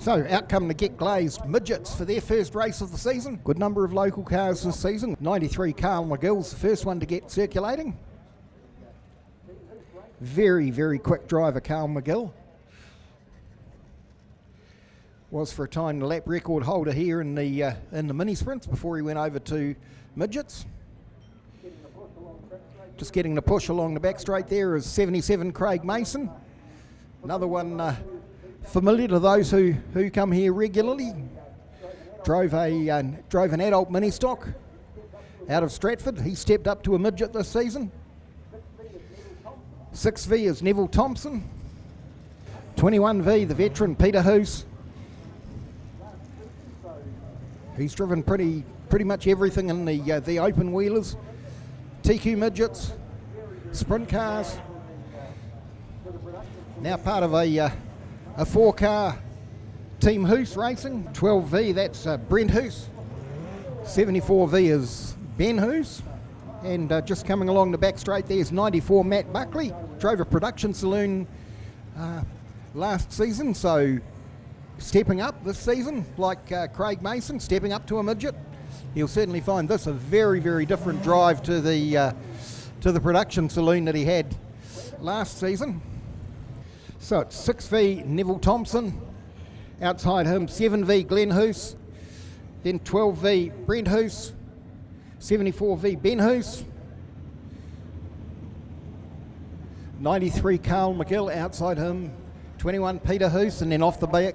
So out come the Get Glazed Midgets for their first race of the season. Good number of local cars this season. 93 Carl McGill's the first one to get circulating. Very, very quick driver, Carl McGill. Was for a time the lap record holder here in the mini sprints before he went over to Midgets. Just getting the push along the back straight there is 77 Craig Mason. Another one familiar to those who come here regularly. Drove an adult mini stock out of Stratford. He stepped up to a midget this season. 6V is Neville Thompson. 21V, the veteran Peter Hoos. He's driven pretty much everything in the open wheelers, TQ midgets, sprint cars. Now part of a 4-car Team Hoos Racing. 12V, that's Brent Hoos. 74V is Ben Hoos. And just coming along the back straight there's 94 Matt Buckley. Drove a production saloon last season, so stepping up this season, like Craig Mason, stepping up to a midget. He'll certainly find this a very, very different drive to the production saloon that he had last season. So it's 6V Neville Thompson. Outside him, 7V Glenn Hoos. Then 12V Brent Hoos. 74V Ben Hoos. 93 Carl McGill outside him. 21 Peter Hoos, and then off the back,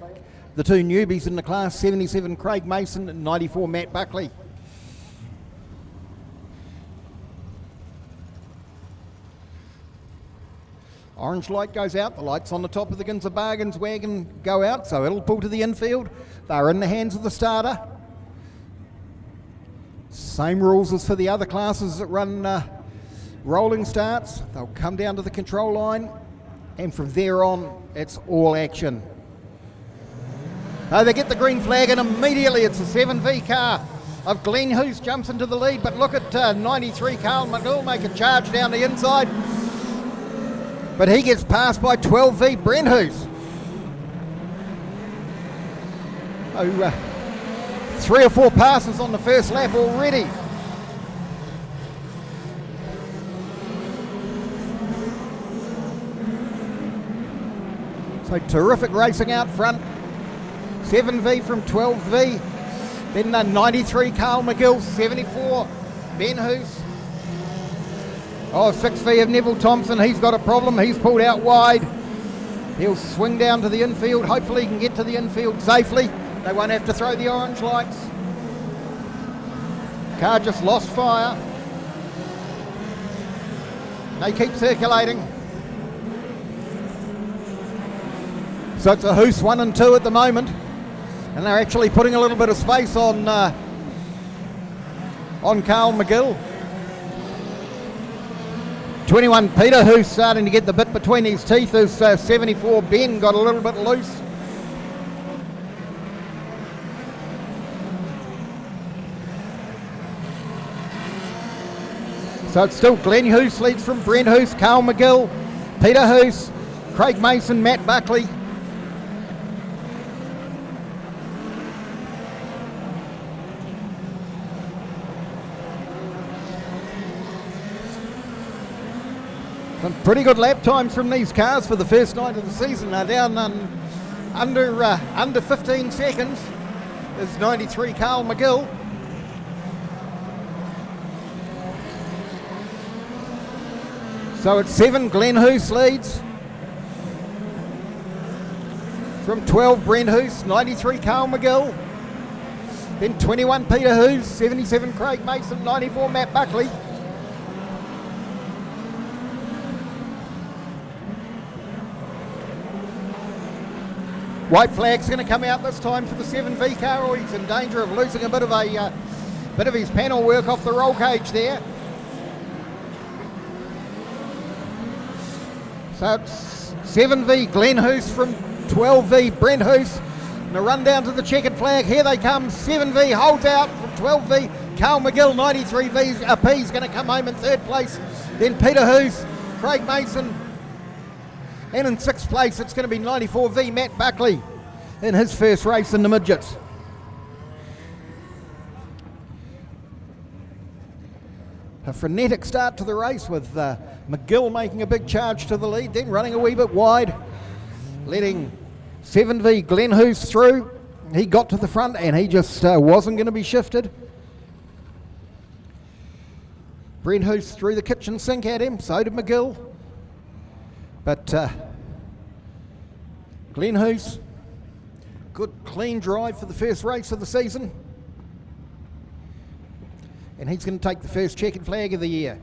the two newbies in the class, 77 Craig Mason and 94 Matt Buckley. Orange light goes out, the lights on the top of the Ginza Bargains wagon go out, so it'll pull to the infield. They're in the hands of the starter. Same rules as for the other classes that run rolling starts. They'll come down to the control line, and from there on, it's all action. They get the green flag, and immediately it's a 7V car of Glenn Hoos jumps into the lead, but look at 93 Carl McGill make a charge down the inside. But he gets passed by 12V Brent Hoos. 3 or 4 passes on the first lap already. So terrific racing out front. 7V from 12V. Then 93 Carl McGill, 74 Ben Hoos. 6V of Neville Thompson, he's got a problem. He's pulled out wide. He'll swing down to the infield. Hopefully he can get to the infield safely. They won't have to throw the orange lights. Car just lost fire. They keep circulating. So it's a Hoos 1 and 2 at the moment. And they're actually putting a little bit of space on Carl McGill. 21 Peter Hoos starting to get the bit between his teeth as 74 Ben got a little bit loose. So it's still Glenn Hoos leads from Brent Hoos, Carl McGill, Peter Hoos, Craig Mason, Matt Buckley. Some pretty good lap times from these cars for the first night of the season. They're down under 15 seconds. There's 93 Carl McGill. So it's 7 Glenn Hoos leads. From 12 Brent Hoos, 93 Carl McGill. Then 21 Peter Hoos, 77 Craig Mason, 94 Matt Buckley. White flag's going to come out this time for the 7V car, or he's in danger of losing a bit of his panel work off the roll cage there. So it's 7V Glenn Hoos from 12V Brent Hoos. And a run down to the checkered flag. Here they come. 7V holds out from 12V. Carl McGill, 93V P's going to come home in third place. Then Peter Hoos, Craig Mason. And in sixth place, it's going to be 94V Matt Buckley. in his first race in the Midgets. A frenetic start to the race with McGill making a big charge to the lead, then running a wee bit wide, letting 7V Glenn Hoos through. He got to the front and he just wasn't going to be shifted. Brent Hoos threw the kitchen sink at him, so did McGill. But Glenn Hoos, good clean drive for the first race of the season. And he's going to take the first checkered flag of the year.